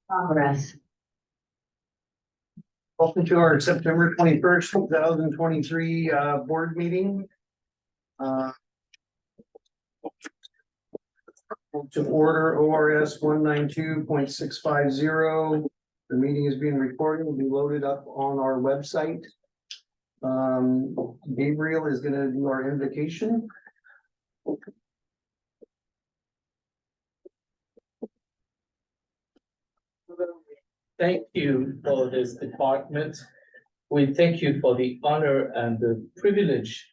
Progress. Welcome to our September 21st, 2023 board meeting. To order ORS 192.650. The meeting is being recorded, will be loaded up on our website. Gabriel is going to do our invocation. Thank you for this department. We thank you for the honor and the privilege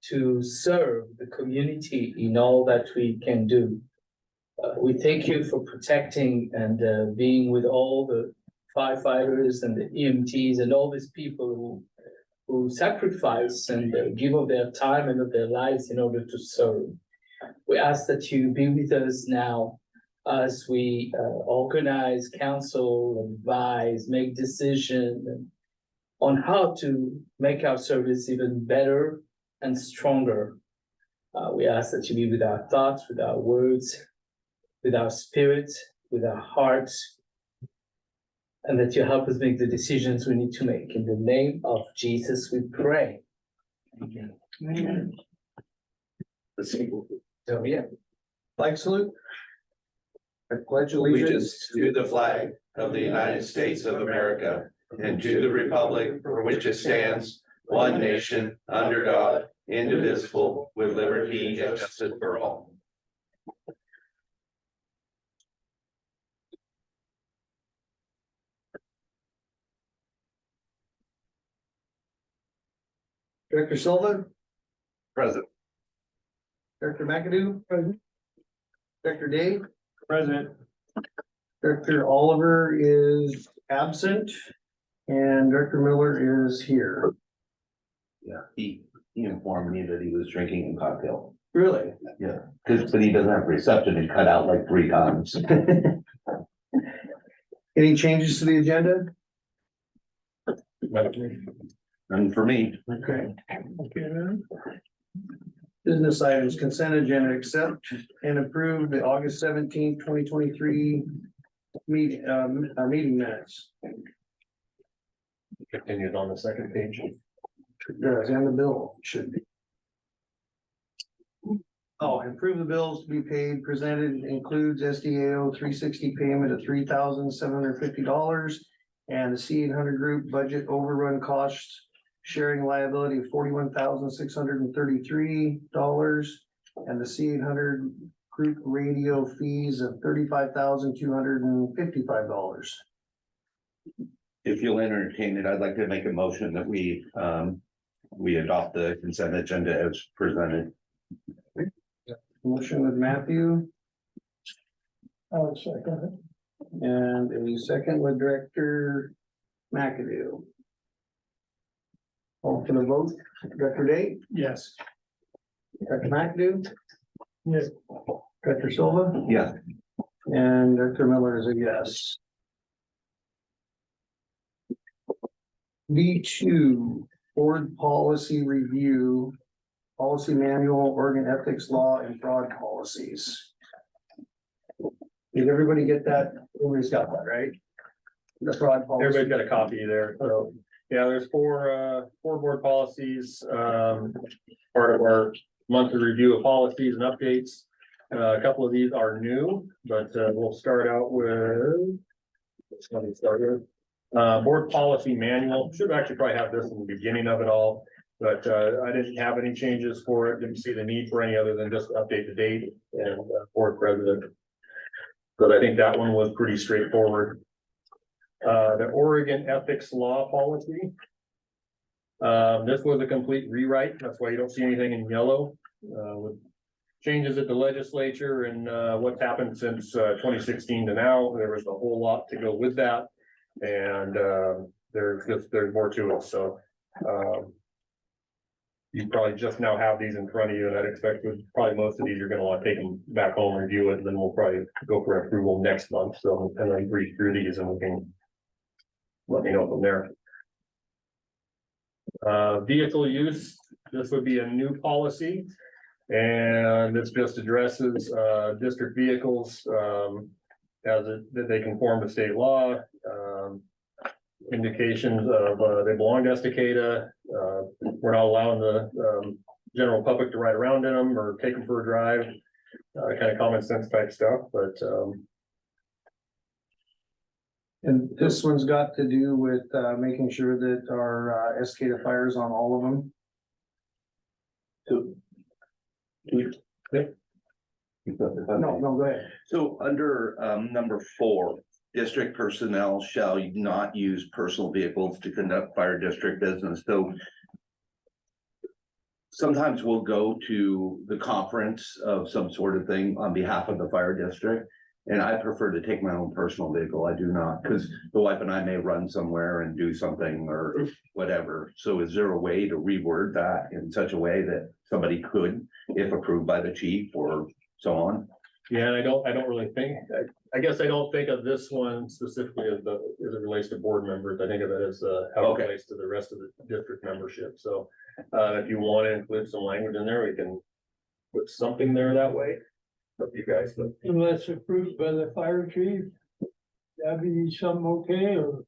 to serve the community in all that we can do. We thank you for protecting and being with all the firefighters and the EMTs and all these people who sacrifice and give of their time and of their lives in order to serve. We ask that you be with us now as we organize, counsel, advise, make decisions on how to make our service even better and stronger. We ask that you be with our thoughts, with our words, with our spirit, with our hearts, and that you help us make the decisions we need to make. In the name of Jesus, we pray. Amen. Amen. So, yeah. Flag salute. I pledge Allegiance to the flag of the United States of America and to the republic for which it stands, one nation, under God, indivisible, with liberty and justice for all. Director Silva, Present. Director McAdoo, present. Director Dave, President. Director Oliver is absent, and Director Miller is here. Yeah, he informed me that he was drinking a cocktail. Really? Yeah, but he doesn't have reception and cut out like 3 times. Any changes to the agenda? And for me, Okay. Business items, consent agenda, accept and approve the August 17th, 2023 meeting minutes. Continued on the second page. Yes, and the bill should be. Oh, approve the bills to be paid presented includes SDAO 360 payment of $3,750 and the C800 group budget overrun costs sharing liability of $41,633 and the C800 group radio fees of $35,255. if you'll entertain it, I'd like to make a motion that we adopt the consent agenda as presented. Motion with Matthew. Oh, second. And a second with Director McAdoo. Call for the vote, Director Day, Yes. Director McAdoo, Yes. Director Silva, Yeah, and Director Miller is a yes. B2, Board Policy Review, Policy Manual, Oregon Ethics Law, and Fraud Policies. Did everybody get that? Everybody's got that, right? The fraud policy. Everybody's got a copy there. So, yeah, there's four board policies, part of our monthly review of policies and updates. A couple of these are new, but we'll start out with. Let me start with. Board policy manual, should actually probably have this in the beginning of it all, but I didn't have any changes for it, didn't see the need for any other than just update the date and board president. But I think that one was pretty straightforward. The Oregon ethics law policy. This was a complete rewrite, that's why you don't see anything in yellow. With changes at the legislature and what's happened since 2016 to now, there was a whole lot to go with that. And there's more to it, so you probably just now have these in front of you, and I'd expect with probably most of these, you're gonna want to take them back home, review it, and then we'll probably go for approval next month, so, and then read through these and we can let me know from there. Vehicle use, this would be a new policy, and this just addresses district vehicles that they conform to state law, indications of, they belong to Estacada. We're not allowing the, general public to ride around in them or take them for a drive, kind of common sense type stuff, but, And this one's got to do with, making sure that our, Escada fires on all of them. No, go ahead. So under number 4, district personnel shall not use personal vehicles to conduct fire district business. So sometimes we'll go to the conference of some sort of thing on behalf of the fire district. And I prefer to take my own personal vehicle. I do not, because the wife and I may run somewhere and do something or whatever. So is there a way to reword that in such a way that somebody could, if approved by the chief or so on? yeah, and I don't really think, I guess I don't think of this one specifically as it relates to board members. I think of it as, how it Okay. relates to the rest of the district membership. So, if you want to include some language in there, we can put something there that way. Up to you guys, but Unless approved by the fire chief, that'd be something okay, or?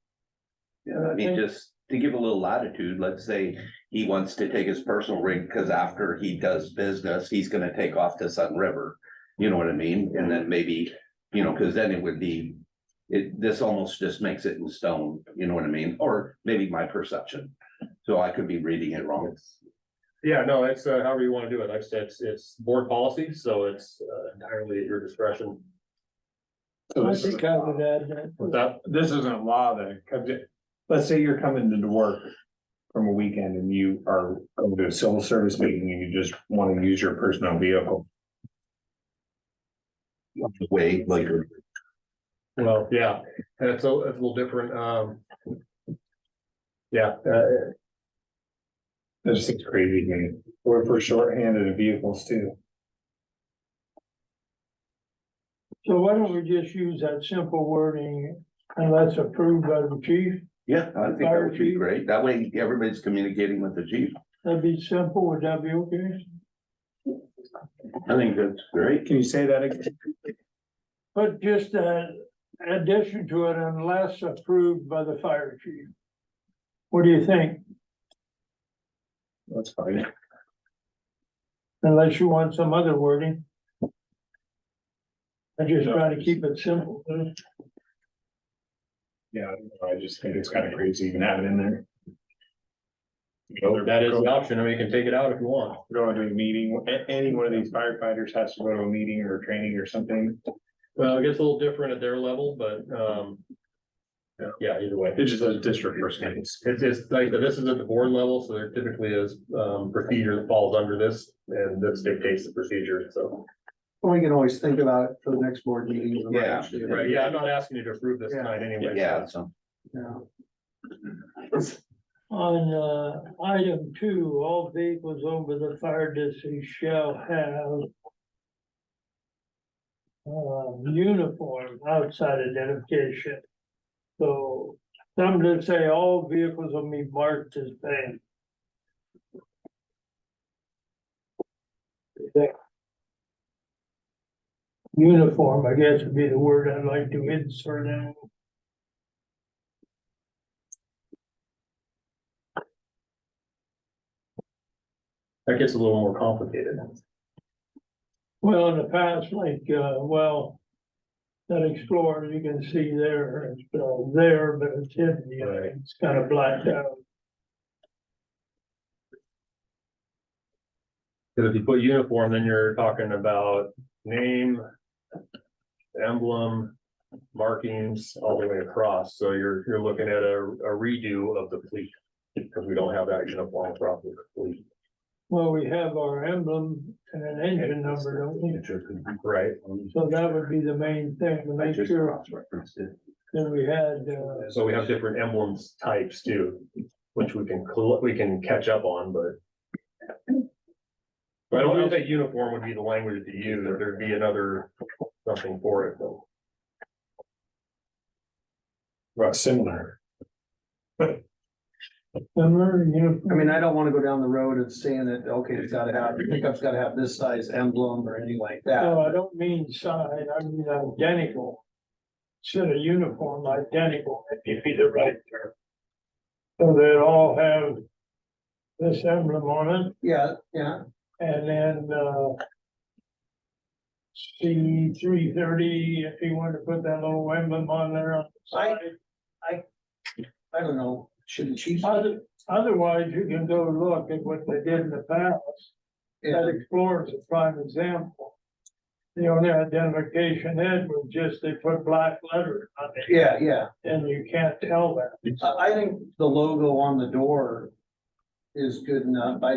Yeah, I mean, just to give a little latitude, let's say he wants to take his personal rig, because after he does business, he's gonna take off to Sun River. You know what I mean? And then maybe, because then it would be, this almost just makes it in stone, you know what I mean? Or maybe my perception. So I could be reading it wrong. yeah, no, it's, however you want to do it. Like I said, it's board policy, so it's entirely at your discretion. I think I would add that. With that, This isn't law then, 'cause let's say you're coming into work from a weekend and you are going to a civil service meeting and you just want to use your personal vehicle. Way later. well, yeah, and it's a little different, yeah, That just seems crazy to me. Or for shorthanded of vehicles too. So why don't we just use that simple wording unless approved by the chief? Yeah, I think that would be great. That way everybody's communicating with the chief. That'd be simple, would that be okay? I think that's great. Can you say that again? But just addition to it unless approved by the fire chief. What do you think? That's fine. Unless you want some other wording. I just try to keep it simple. Yeah, I don't know, I just think it's kind of crazy even have it in there. that is an option, and we can take it out if you want. Going to a meeting, any one of these firefighters has to go to a meeting or training or something. Well, it gets a little different at their level, but, yeah, either way. It's just a district person. It's like, this is at the board level, so there typically is, procedure that falls under this, and this dictates the procedure, so. We can always think about it for the next board meeting. Yeah. Right, yeah, I'm not asking you to approve this tonight anyway. Yeah, so. Yeah. On item 2, all vehicles over the fire district shall have uniform outside identification. So some that say all vehicles will be marked as banned. Uniform, I guess would be the word I'd like to insert in. That gets a little more complicated. Well, in the past, like, that Explorer, you can see there, it's there, but it's hidden, you know, Right. it's kind of blacked out. Cause if you put uniform, then you're talking about name, emblem, markings all the way across. So you're looking at a redo of the fleet. Because we don't have that uniform across the fleet. Well, we have our emblem and an engine number, don't we? Right. So that would be the main thing, to make sure that we had, So we have different emblems types too, which we can catch up on, but. But I don't think uniform would be the language to use, or there'd be another something for it though. Well, similar. similar, you know. I mean, I don't wanna go down the road of saying that, okay, it's gotta have, the pickup's gotta have this size emblem or anything like that. No, I don't mean side, I mean identical. instead of uniform, identical, if you be the right term. So they'd all have this emblem on it, yeah, and then, C 330, if you want to put that little emblem on there on the I- side. I don't know, should the chief? Otherwise, you can go look at what they did in the past. That Explorer is a prime example. The only identification then was just they put black letters on it, Yeah, and you can't tell that. I think the logo on the door is good enough. I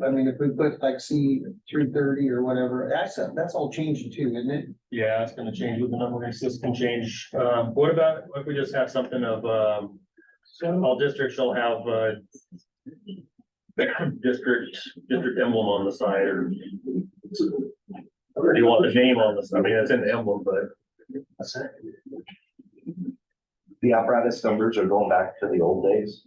mean, if we put like C 330 or whatever, that's all changing too, isn't it? Yeah, it's gonna change with the numbering system change. What about if we just have something of, So, all districts shall have, district emblem on the side or. Or do you want the name on the side? I mean, it's in the emblem, but. The apparatus numbers are going back to the old days.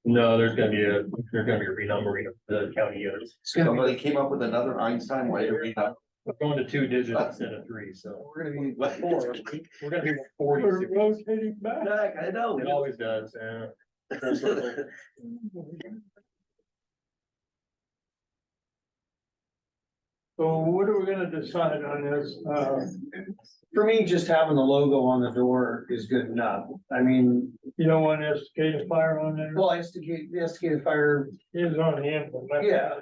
No, there's gonna be a renumbering of the county units. Somebody came up with another Einstein way to read that. We're going to 2 digits instead of 3, so We're gonna be we're gonna be 40. we're rotating back. I know. It always does, yeah. So what are we gonna decide on this? For me, just having the logo on the door is good enough. I mean, You don't want to escalate a fire on there? well, instigated fire, Is on the emblem. that's- yeah.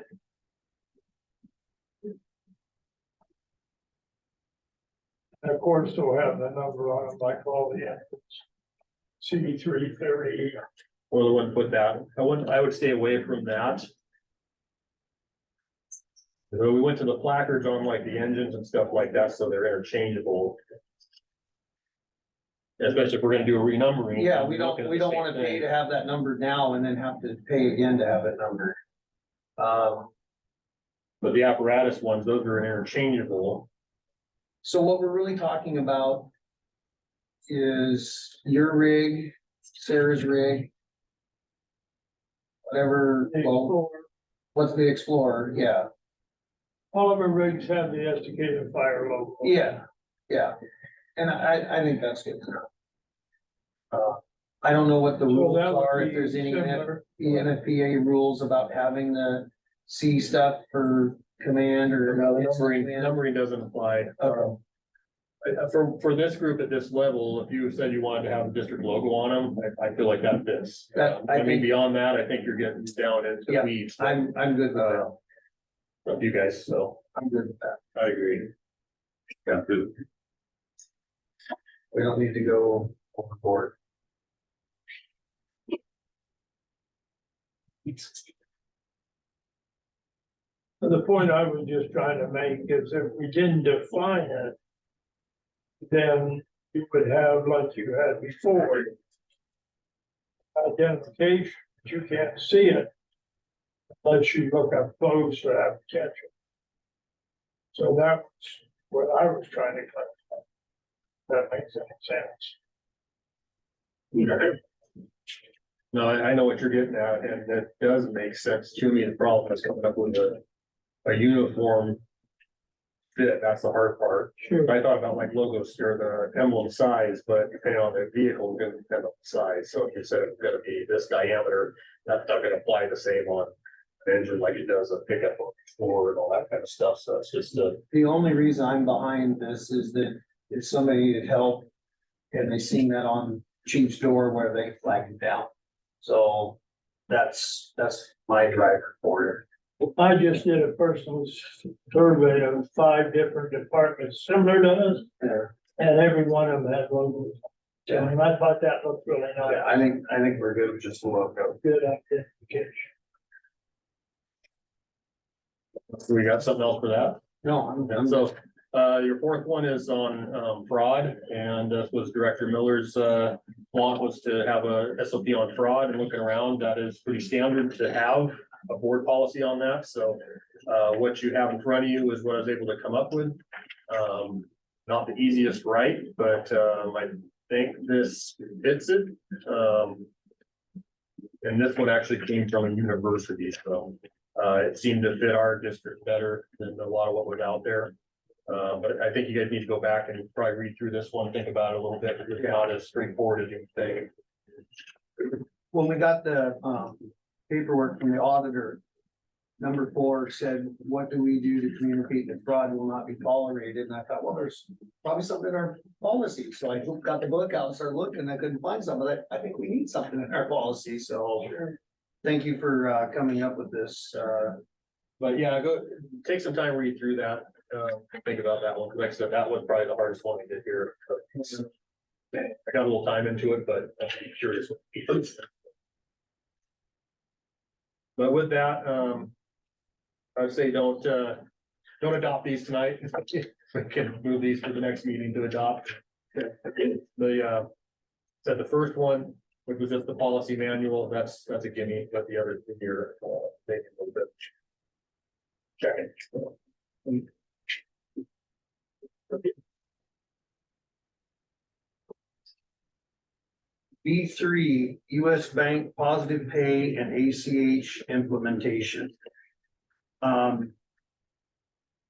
And of course, they'll have the number on them like all the emblem. C 330. Well, I wouldn't put that. I would stay away from that. So we went to the placards on like the engines and stuff like that, so they're interchangeable. Especially if we're gonna do a renumbering. Yeah, we we're looking don't, at the same wanna pay thing. to have that numbered now and then have to pay again to have it numbered. But the apparatus ones, those are interchangeable. So what we're really talking about is your rig, Sarah's rig. Whatever, well, what's the Explorer, yeah, All of our rigs have the esticated fire logo. yeah, and I think that's good. I don't know what the So rules that would are, if be there's any similar. NFPA rules about having the C stuff for command or. No, the numbering doesn't apply. Okay. For this group at this level, if you said you wanted to have a district logo on them, I feel like that fits. I I mean, think- beyond that, I think you're getting down into the Yeah, weeds. I'm good with that, Of you guys, so I'm good with that. I agree. Yeah, good. We don't need to go overboard. The point I was just trying to make is if we didn't define it, then you would have, like you had before, identification, but you can't see it unless you look up close for that potential. So that was what I was trying to clarify. That makes any sense. No, I know what you're getting at, and that does make sense to me. The problem is coming up with a uniform fit. That's the hard part. Sure. I thought about like logos or the emblem size, but depending on the vehicle, it's gonna depend on the size. So if you said it's gonna be this diameter, that's not gonna apply the same on an engine like it does a pickup or Explorer and all that kind of stuff. So it's just The only reason I'm behind this is that if somebody needed help and they seen that on Chief's door where they flagged it down. So that's my driver for it. I just did a personal survey of 5 different departments similar to us, and every one of them had logos. And I thought that looked really Yeah, nice. I think we're good with just the logo. Good identification. so we got something else for that. No, I'm And done. so, your fourth one is on, fraud, and this was Director Miller's, want was to have a SOP on fraud and looking around. That is pretty standard to have a board policy on that, so, what you have in front of you is what I was able to come up with. Not the easiest, right, but, I think this fits it. And this one actually came from a university, so, it seemed to fit our district better than a lot of what was out there. But I think you guys need to go back and probably read through this one, think about it a little bit, because it's not as straightforward as you think. When we got the paperwork from the auditor, number 4 said, what do we do to communicate that fraud will not be tolerated? And I thought, well, there's probably something in our policy. So I got the book out and started looking, I couldn't find some of that. I think we need something in our policy, so thank you for coming up with this. But yeah, go take some time, read through that, think about that one, because like I said, that was probably the hardest one to get here. I got a little time into it, but I'm curious. But with that, I would say don't adopt these tonight. We can move these to the next meeting to adopt. Said the first one, which was just the policy manual, that's a gimme, but the other here, maybe a little bit. Checking. B3, US Bank Positive Pay and ACH implementation.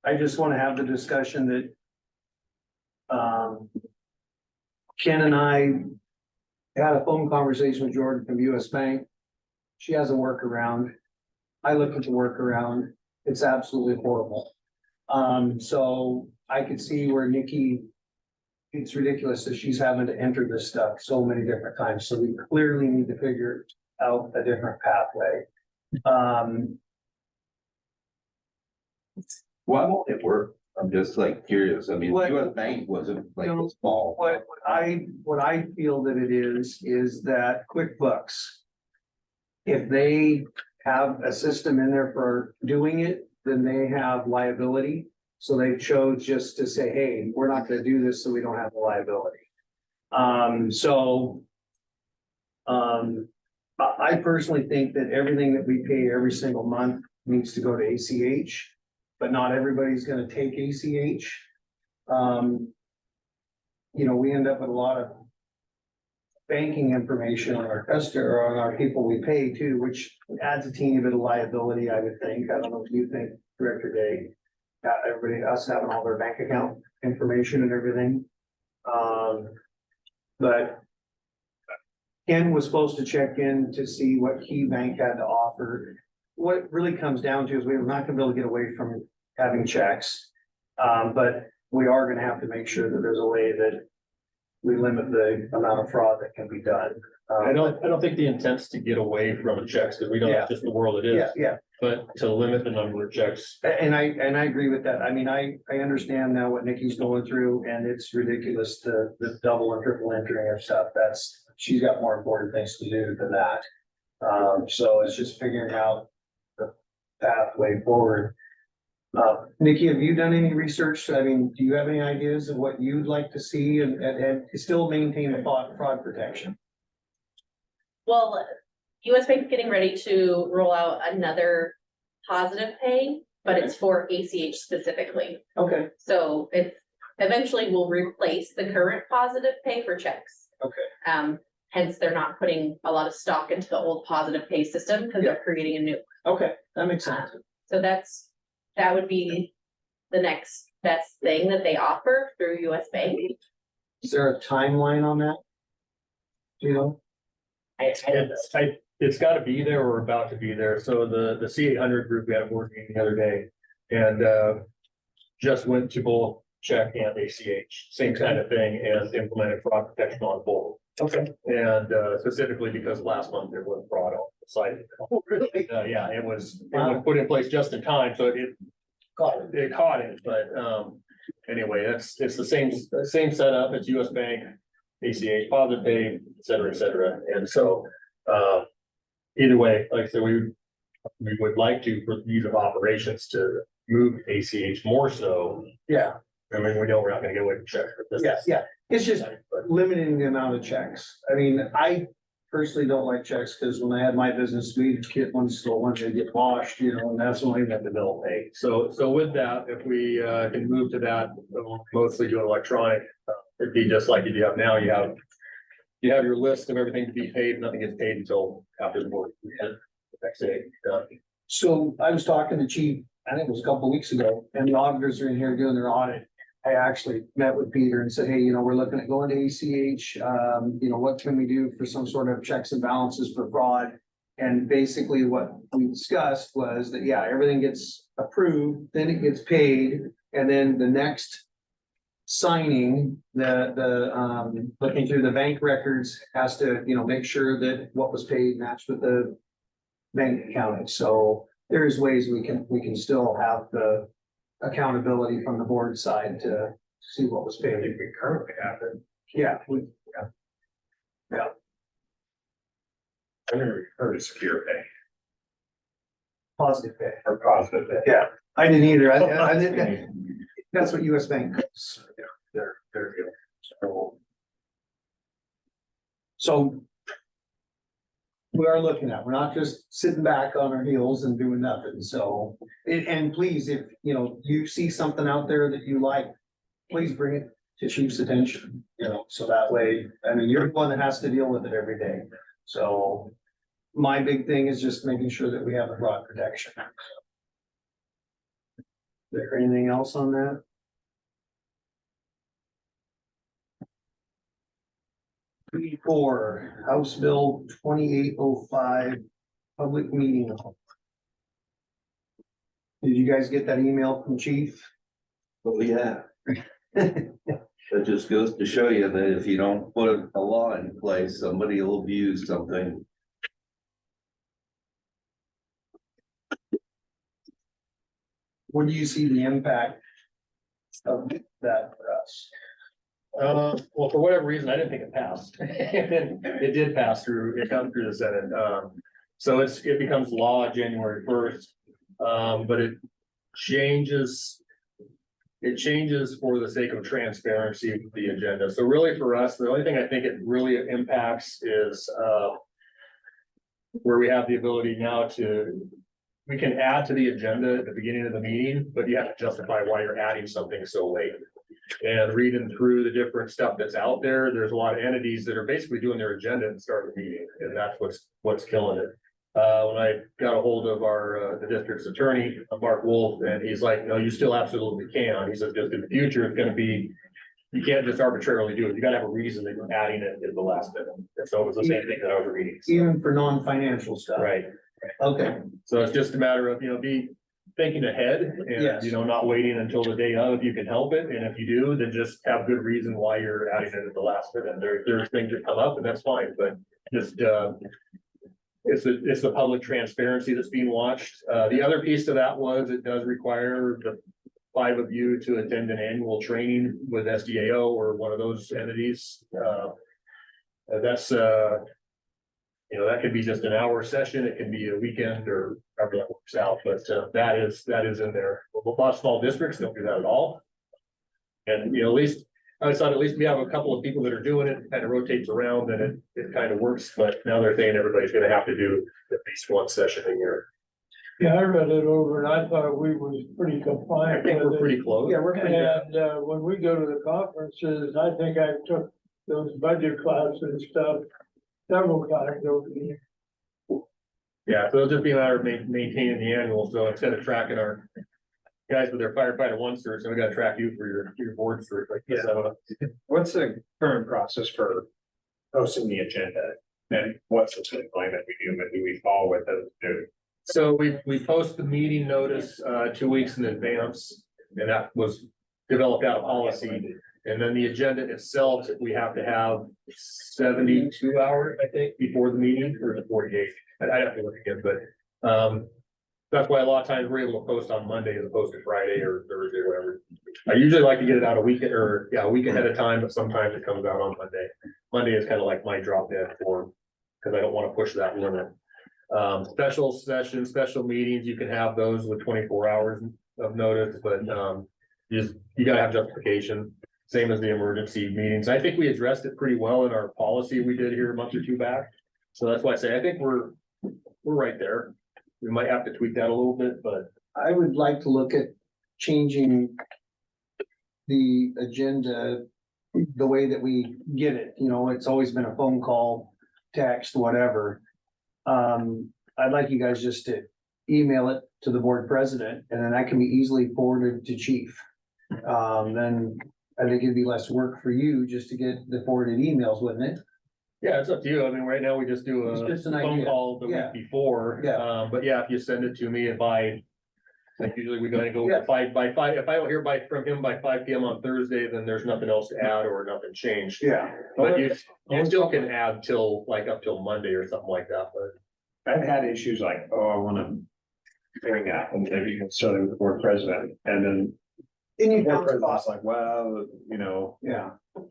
I just want to have the discussion that Ken and I had a phone conversation with Jordan from US Bank. She has a workaround. I looked at the workaround. It's absolutely horrible. So I could see where Nikki, it's ridiculous that she's having to enter this stuff so many different times. So we clearly need to figure out a different pathway. Why won't it work? I'm just like curious. I mean, What- US Bank wasn't like You know, small. What I feel that it is that QuickBooks, if they have a system in there for doing it, then they have liability. So they chose just to say, hey, we're not gonna do this, so we don't have the liability. I personally think that everything that we pay every single month needs to go to ACH, but not everybody's gonna take ACH. You know, we end up with a lot of banking information on our customer, or on our people we pay too, which adds a teeny bit of liability, I would think. I don't know what you think, Director Day. Everybody, us having all their bank account information and everything. But Ken was supposed to check in to see what Key Bank had to offer. What it really comes down to is we're not gonna be able to get away from having checks. But we are gonna have to make sure that there's a way that we limit the amount of fraud that can be done. I don't think the intent's to get away from checks, because we know Yeah. that's just the world it is, Yeah, but to limit the number of checks. and I agree with that. I mean, I understand now what Nikki's going through, and it's ridiculous, the double and triple entering of stuff. She's got more important things to do than that. So it's just figuring out the pathway forward. Nikki, have you done any research? I mean, do you have any ideas of what you'd like to see and still maintain the fraud protection? Well, US Bank's getting ready to roll out another positive pay, but it's for ACH specifically. Okay, So it eventually will replace the current positive pay for checks. okay, Hence they're not putting a lot of stock into the old positive pay system because they're creating a new. okay, that makes sense. So that would be the next best thing that they offer through US Bank. Is there a timeline on that? Do you know? It's gotta be there or about to be there. So the C800 group, we had a board meeting the other day, and just went to both check and ACH, same kind of thing, and implemented fraud protection on both. Okay. And specifically because last month there was fraud on the site. Oh, really? Yeah, it was put in place just in time, so it caught it, but anyway, it's the same setup. It's US Bank, ACH, positive pay, et cetera, and so either way, like I said, we would like to, for ease of operations, to move ACH more so. Yeah, I mean, we know we're not gonna get away from checks, but this. yeah. It's just But limiting the amount of checks. I mean, I personally don't like checks because when I had my business, we'd get one stolen, they get washed, you know, and that's when we get the bill paid. So with that, if we can move to that, mostly do electronic, it'd be just like you do have now, you have your list of everything to be paid, nothing gets paid until after the board. The next day. So I was talking to Chief I think it was a couple weeks ago, and the auditors are in here doing their audit. I actually met with Peter and said, hey, we're looking at going to ACH, what can we do for some sort of checks and balances for fraud? And basically what we discussed was that, yeah, everything gets approved, then it gets paid, and then the next signing, looking through the bank records has to, make sure that what was paid matched with the bank account. So there's ways we can still have the accountability from the board side to see what was paid. We currently have it. Yeah, I never heard of secure pay positive pay. or positive pay. Yeah, I didn't either. I didn't. That's what US Bank does. There you go. So we are looking at, we're not just sitting back on our heels and doing nothing. So, and please, if, you see something out there that you like, please bring it to chief's attention, so that way, you're the one that has to deal with it every day. So my big thing is just making sure that we have a broad protection. Is there anything else on that? Four, House Bill 2805, public meeting. Did you guys get that email from Chief? Oh, yeah. It just goes to show you that if you don't put a law in place, somebody will abuse something. What do you see the impact of that for us? Well, for whatever reason, I didn't think it passed. And it did pass through, it got through the Senate. So it becomes law January 1st. But it changes for the sake of transparency of the agenda. So really for us, the only thing I think it really impacts is, where we have the ability now we can add to the agenda at the beginning of the meeting, but you have to justify why you're adding something so late. And reading through the different stuff that's out there, there's a lot of entities that are basically doing their agenda at the start of the meeting, and that's what's killing it. When I got a hold of the district's attorney, Mark Wolf, and he's like, no, you still absolutely can. He says, just in the future, it's gonna be, you can't just arbitrarily do it. You gotta have a reason that you're adding it at the last minute. And so it was the same thing that I was reading. So, Even for non-financial stuff? right. Okay, So it's just a matter of, be thinking ahead and, Yes. not waiting until the day of if you can help it. And if you do, then just have good reason why you're adding it at the last minute. There's things that come up and that's fine, but just, it's the public transparency that's being watched. The other piece to that was it does require the 5 of you to attend an annual training with SDAO or one of those entities. That's, that could be just an hour session. It can be a weekend or however that works out, but that is in there. A lot of small districts don't do that at all. And, at least, I thought at least we have a couple of people that are doing it, kind of rotates around and it kind of works, but now they're saying everybody's gonna have to do at least one session a year. Yeah, I read it over and I thought we was pretty I compliant think with we're it. pretty close. yeah, we're gonna, And when we go to the conferences, I think I took those budget classes and stuff several times over the year. Yeah, so it'll just be a matter of maintaining the annual, so instead of tracking our guys with their firefighter 1 cert, so we gotta track you for your board cert, like, Yeah. so. What's the current process for posting the agenda? And what's the timeline that we do, but do we follow with those two? So we post the meeting notice 2 weeks in advance, and that was developed out of policy. And then the agenda itself, we have to have 72 hours, I think, before the meeting, or 48. I'd have to look again, but that's why a lot of times we're able to post on Monday as opposed to Friday or Thursday, or whatever. I usually like to get it out a week ahead of time, but sometimes it comes out on Monday. Monday is kind of like my drop dead for, because I don't want to push that limit. Special sessions, special meetings, you can have those with 24 hours of notice, but you gotta have justification. Same as the emergency meetings. I think we addressed it pretty well in our policy we did here a month or 2 back. So that's why I say I think we're right there. We might have to tweak that a little bit, but I would like to look at changing the agenda, the way that we get it, it's always been a phone call, text, whatever. I'd like you guys just to email it to the board president, and then that can be easily forwarded to chief. Then I think it'd be less work for you just to get the forwarded emails, wouldn't it? Yeah, it's up to you. I mean, right now we just do It's a just an phone idea. call the Yeah. week before. Yeah. But yeah, if you send it to me, like usually we gotta go Yeah. by five, if I don't hear from him by 5 p.m. on Thursday, then there's nothing else to add or nothing changed. Yeah. But you still can add till, like, up till Monday or something like that, but. I've had issues like, oh, I wanna bring that, and maybe you can start with the board president, and then And the you board found president's spots, like, well, you know. yeah.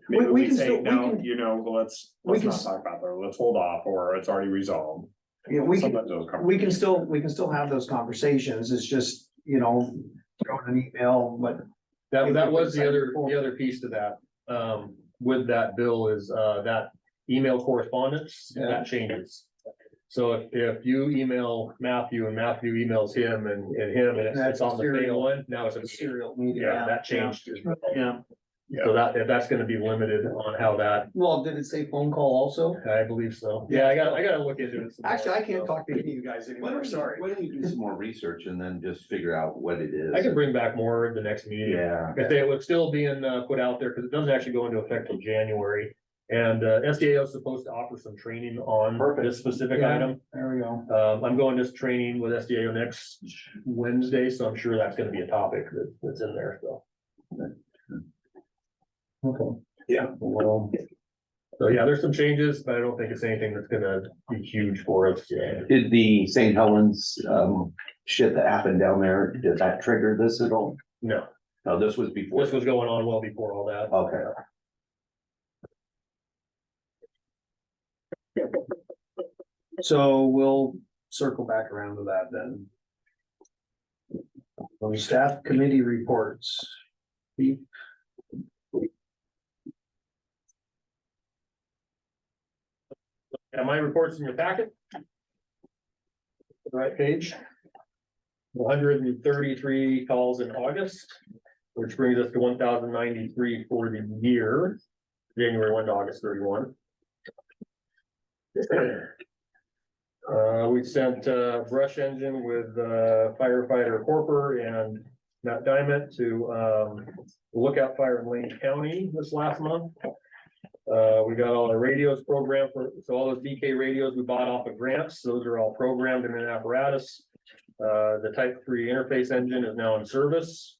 Maybe We we can say, still- we no, can- you know, let's we not can- talk about that, let's hold off, or it's already resolved. Yeah, we can, Sometimes those we can still have those conversations. It's just, throw an email, but That was the other piece to that, with that bill is, that email correspondence, Yeah. that changes. So if you email Matthew and Matthew emails him and it's on the same Serial. one, now it's a serial Yeah, media. that changed. Yeah. So that's gonna be limited on how that, Well, did it say phone call also? I believe so. Yeah, I gotta look into it. some more, Actually, I can't so. talk to any of you guys anymore, sorry. Why don't you do some more research and then just figure out what it is? I can bring back more at the next meeting. Yeah. If it would still being put out there, because it doesn't actually go into effect till January. And SDAO is supposed to offer some training on Perfect. this specific Yeah. item. There we go. I'm going to training with SDAO next Wednesday, so I'm sure that's gonna be a topic that's in there, so. Okay. Yeah. Well, so yeah, there's some changes, but I don't think it's anything that's gonna be huge for us. Yeah. Did the St. Helens, shit that happened down there, did that trigger this at all? No, No, this was before. this was going on well before all that. Okay. So we'll circle back around to that then. On staff committee reports. And my reports in your packet. The right page. 133 calls in August, which brings us to 1,093 for the year, January 1 to August 31. We sent brush engine with firefighter Corper and Matt Diamond to Lookout Fire in Lane County this last month. We got all our radios programmed so all those DK radios we bought off of grants, those are all programmed in an apparatus. The Type 3 interface engine is now in service.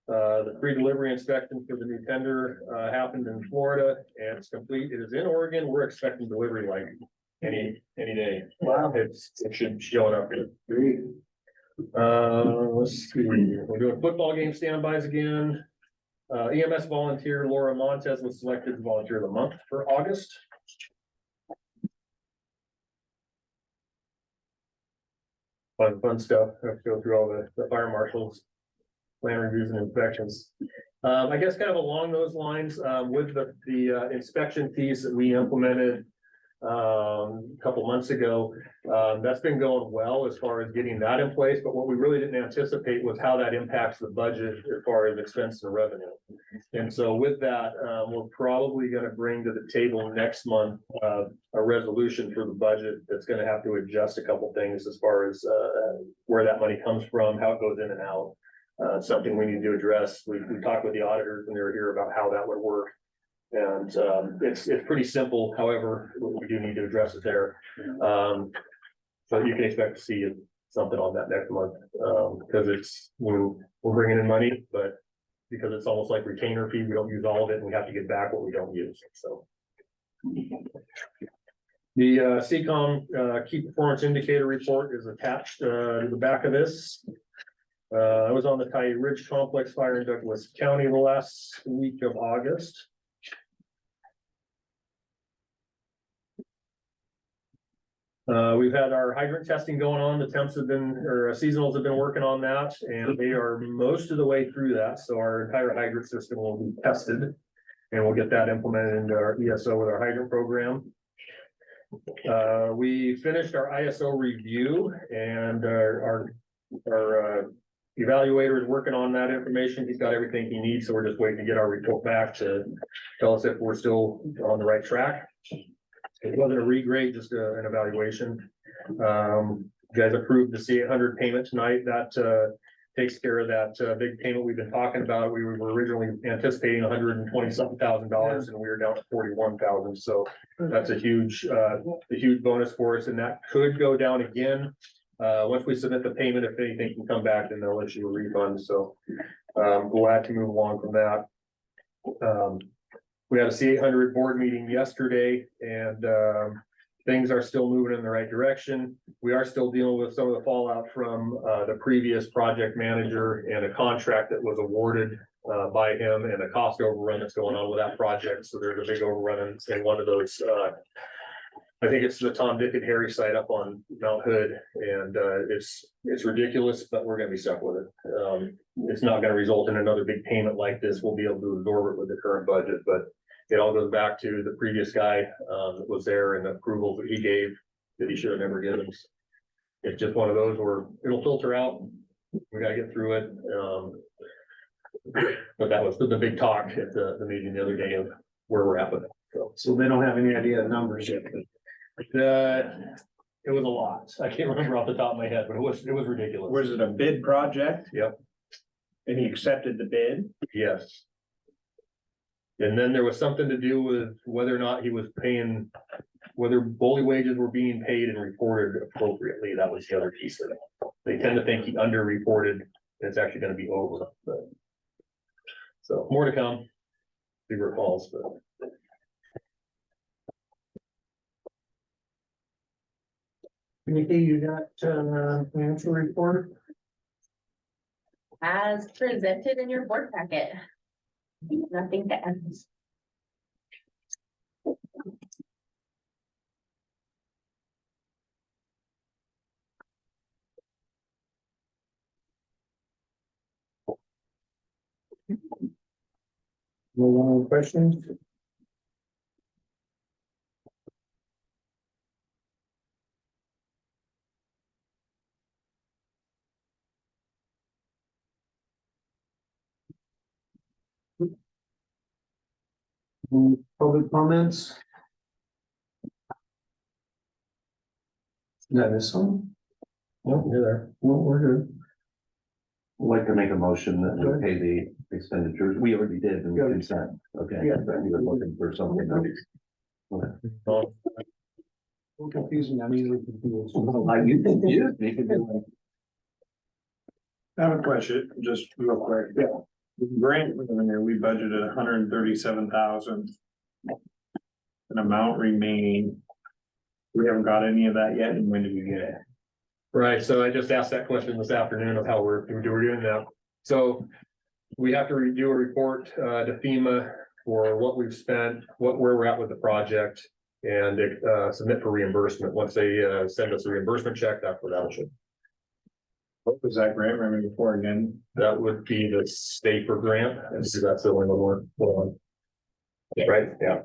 The pre-delivery inspection for the new tender happened in Florida and it's complete. It is in Oregon. We're expecting delivery like any day. Wow. It should show up. Let's see, we're doing football game standbys again. EMS volunteer Laura Montez was selected as volunteer of the month for August. Fun stuff. I have to go through all the fire marshals, plan reviews and inspections. I guess kind of along those lines, with the inspection fees that we implemented a couple months ago, that's been going well as far as getting that in place, but what we really didn't anticipate was how that impacts the budget as far as expense and revenue. And so with that, we're probably gonna bring to the table next month, a resolution for the budget that's gonna have to adjust a couple things as far as, where that money comes from, how it goes in and out. Something we need to address. We talked with the auditors and they were here about how that would work. And it's pretty simple, however, we do need to address it there. So you can expect to see something on that next month, because we're bringing in money, but because it's almost like retainer fee, we don't use all of it and we have to get back what we don't use, so. The CCOM key performance indicator report is attached to the back of this. I was on the Coyote Ridge Complex Fire in Douglas County the last week of August. We've had our hydrant testing going on. The temps have been, or seasonals have been working on that, and they are most of the way through that. So our entire hydrant system will be tested. And we'll get that implemented into our ESO with our hydrant program. We finished our ISO review and our evaluator is working on that information. He's got everything he needs, so we're just waiting to get our report back to tell us if we're still on the right track. It wasn't a regrade, just an evaluation. You guys approved the C-800 payment tonight. That takes care of that big payment we've been talking about. We were originally anticipating $120,000 and we were down at 41,000. So that's a huge bonus for us, and that could go down again. Once we submit the payment, if anything can come back, then they'll issue a refund. So glad to move along from that. We had a C-800 board meeting yesterday, and things are still moving in the right direction. We are still dealing with some of the fallout from the previous project manager and a contract that was awarded by him, and a cost overrun that's going on with that project. So there's a big overrun in one of those. I think it's the Tom, Dick, and Harry site up on Mount Hood, and it's ridiculous, but we're gonna be stuck with it. It's not gonna result in another big payment like this. We'll be able to absorb it with the current budget, but it all goes back to the previous guy that was there and the approval that he gave that he should have never given. It's just one of those where it'll filter out. We gotta get through it. But that was the big talk at the meeting the other day of where we're at with it. So they don't have any idea of numbers yet. It was a lot. I can't remember off the top of my head, but it was ridiculous. Was it a bid project? Yep. And he accepted the bid? Yes. And then there was something to do with whether or not he was paying, whether bully wages were being paid and reported appropriately. That was the other piece of it. They tend to think he underreported. It's actually gonna be over, but. So more to come. See where it falls, but. Nikki, you got financial report? As presented in your board packet. Nothing to add. No more questions? Any public comments? Did I miss some? No, you're there. No, we're good. I'd like to make a motion that we pay the expenditures. We already did in Yeah. consent. Okay, Yeah. but you were looking for something else. Confusing, I'm easily confused. Like you can use, you can do I have a question, just real quick. Yeah. Grant revenue, we budgeted 137,000. An amount remaining. We haven't got any of that yet, and when do we get it? Right, so I just asked that question this afternoon of how we're doing that. So we have to do a report to FEMA for what we've spent, where we're at with the project, and submit for reimbursement. Once they send us a reimbursement check, that's what that'll show. What was that grant revenue for again? That would be the STAFER grant, and so that's the only one we're on. Right, yeah.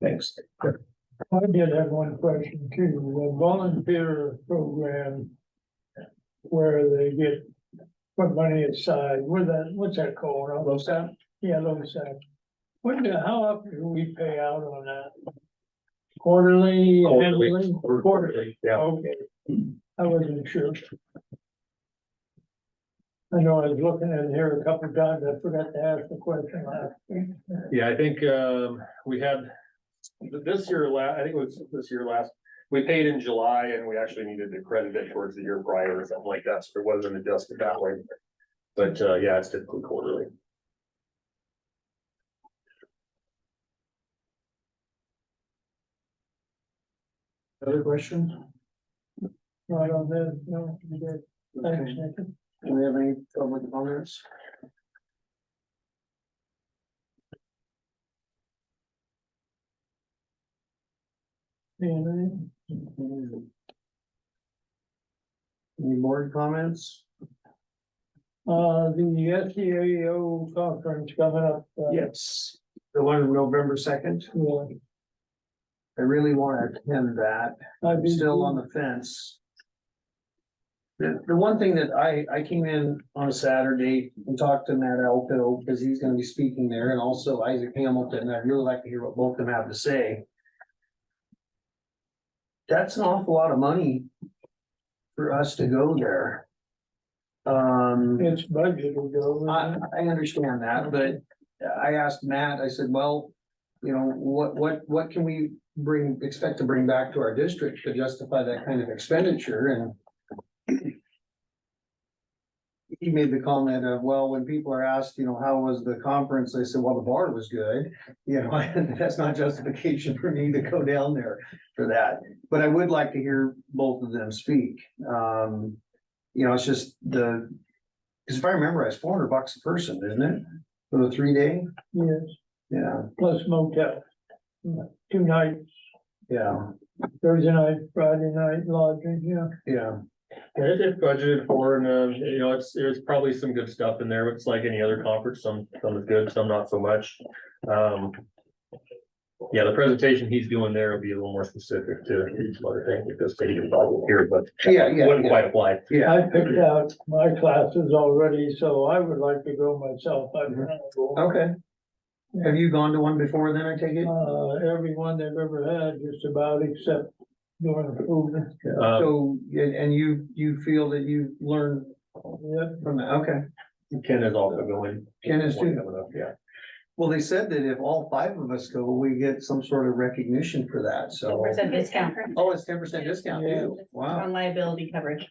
Thanks. I did have one question too, the volunteer program. Where they get, put money aside, what's that called? LoSAP? Yeah, LoSAP. How often do we pay out on that? Quarterly, annually? Quarterly, yeah. Okay, I wasn't sure. I know I was looking at it here a couple of times, I forgot to ask the question last week. Yeah, I think we had this year, I think it was this year last, we paid in July and we actually needed to credit it towards the year prior or something like that, so it wasn't adjusted that way. But yeah, it's typically quarterly. Other questions? Right on this, no, you did. Thanks, Nick. Do we have any public comments? Anything? Any board comments? The SEAO conference coming up. Yes. The one on November 2nd. Yeah, I really want to attend that. I'd I'm be still on the fence. The one thing that I came in on a Saturday and talked to Matt Alto, because he's gonna be speaking there, and also Isaac Hamilton, and I'd really like to hear what both of them have to say. that's an awful lot of money for us to go there. It's budgeted to go. I understand that, but I asked Matt, I said, well, you know, what can we expect to bring back to our district to justify that kind of expenditure? And he made the comment of, well, when people are asked, you know, how was the conference? I said, well, the bar was good. You know, that's not justification for me to go down there for that. But I would like to hear both of them speak. You know, it's just because if I remember, it's $400 a person, isn't it? For the 3-day? Yes, Yeah, plus motel. 2 nights, yeah, Thursday night, Friday night lodging, yeah. yeah. It's budgeted for, and, you know, there's probably some good stuff in there. It's like any other conference, some is good, some not so much. Yeah, the presentation he's doing there will be a little more specific to each other thing, because they can follow here, but Yeah, wouldn't quite apply. Yeah. I picked out my classes already, so I would like to go myself. I've been to Okay. Have you gone to one before then, I take it? every one they've ever had, just about, except during the food. So, and you feel that you learned Yeah, from that, okay. Ken is also going. Ken is too. Coming up, yeah. Well, they said that if all 5 of us go, we get some sort of recognition for that, so. 10% discount Oh, it's 10% discount too, wow. on liability coverage.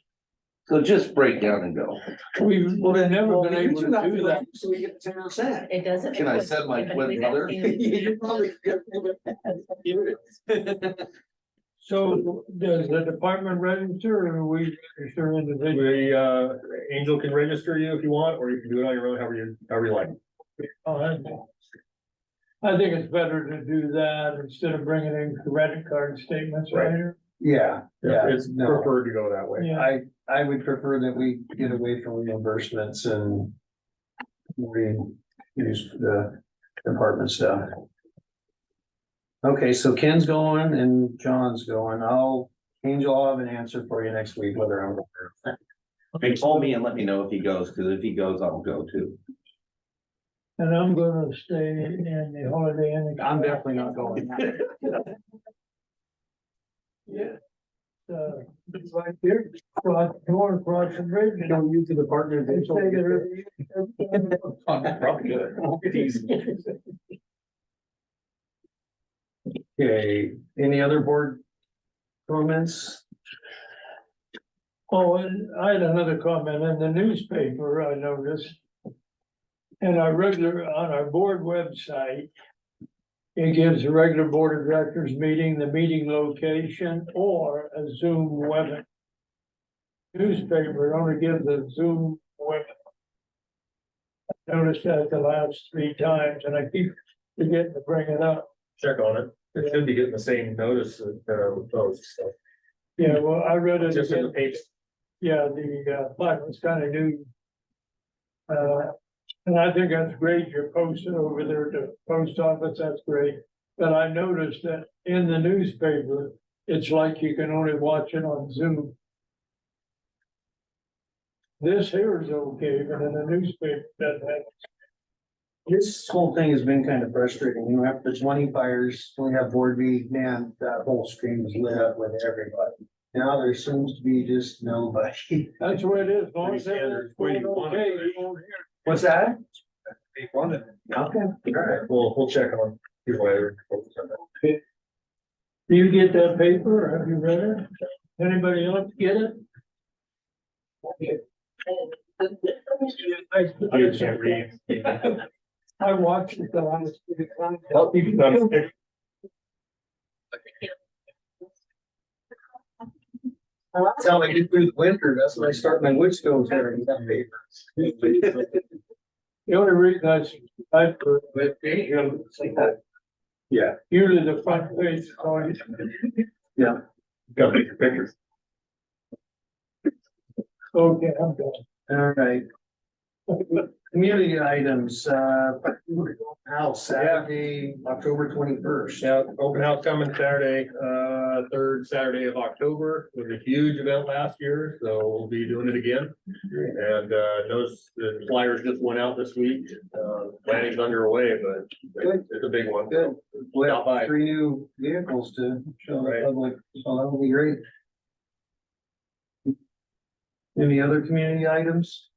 So just break down and go. we've never been able to do that. So we get 10%. It doesn't. Can I send my twin brother? You're probably. So does the department register or do we register individually? We, Angel can register you if you want, or you can do it on your own, however you like. I think it's better to do that instead of bringing in credit card statements right here. Yeah, yeah, It's no. preferred to go that way. Yeah, I would prefer that we get away from reimbursements and use the department stuff. Okay, so Ken's going and John's going. Angel, I'll have an answer for you next week, whether I'm going. Hey, call me and let me know if he goes, because if he goes, I'll go too. and I'm gonna stay in the Holiday Inn. I'm definitely not going. Yeah. It's right here, across the bridge. You don't use the department. They say they're- Probably good. Okay, any other board comments? Oh, and I had another comment in the newspaper, I noticed. And on our board website. It gives a regular board of directors meeting, the meeting location, or a Zoom webinar. Newspaper only gives a Zoom webinar. I noticed that the last 3 times, and I keep forgetting to bring it up. Check on it. It should be getting the same notice that, posts, so. Yeah, well, I read it. Just in the page. Yeah, the plaque was kind of new. And I think that's great, you're posting over there to post office, that's great. But I noticed that in the newspaper, it's like you can only watch it on Zoom. This here is okay, but in the newspaper, that has. This whole thing has been kind of frustrating, you know, after 20 fires, we have board meeting, man, that whole screen was lit up with everybody. Now there seems to be just nobody. That's the way it is, as long Pretty as standard, it's way you going want it, okay, right? you won't hear. What's that? They wanted. Okay. All right, we'll check on you later. Do you get that paper, or have you read it? Anybody else get it? You can't read. I watched it the last 3 times. Help you become. That's how I get through the winter, that's when I start my wood stoves there in that paper. The only reason I, Yeah, usually the front page is always. gotta make your pictures. Okay, I'm done. All right, Community items, house, Saturday, October 21st. Yeah, open house coming Saturday, third Saturday of October. It was a huge event last year, so we'll be doing it again. And, those, the flyers just went out this week. Planning's underway, but it's a big one. Good. Stop Well, by. 3 new vehicles to show the Right. public, so that'll be great. Any other community items?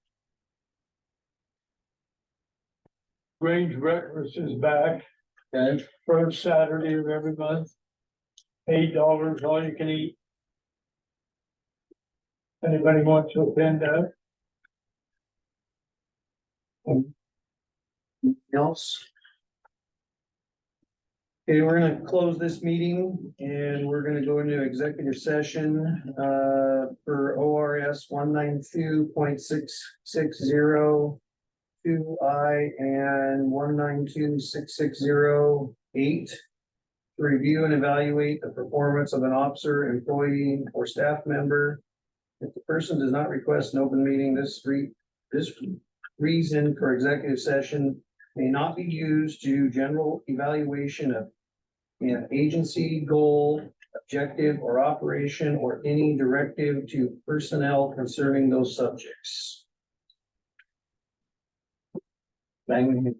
Grange breakfast is back, Okay. first Saturday of every month. $8, all you can eat. Anybody wants to attend that? Else? Okay, we're gonna close this meeting and we're gonna go into executive session, for ORS 192.660. 2I and 192.6608. To review and evaluate the performance of an officer, employee, or staff member. If the person does not request an open meeting, this reason for executive session may not be used to general evaluation of an agency goal, objective, or operation, or any directive to personnel concerning those subjects. Bang.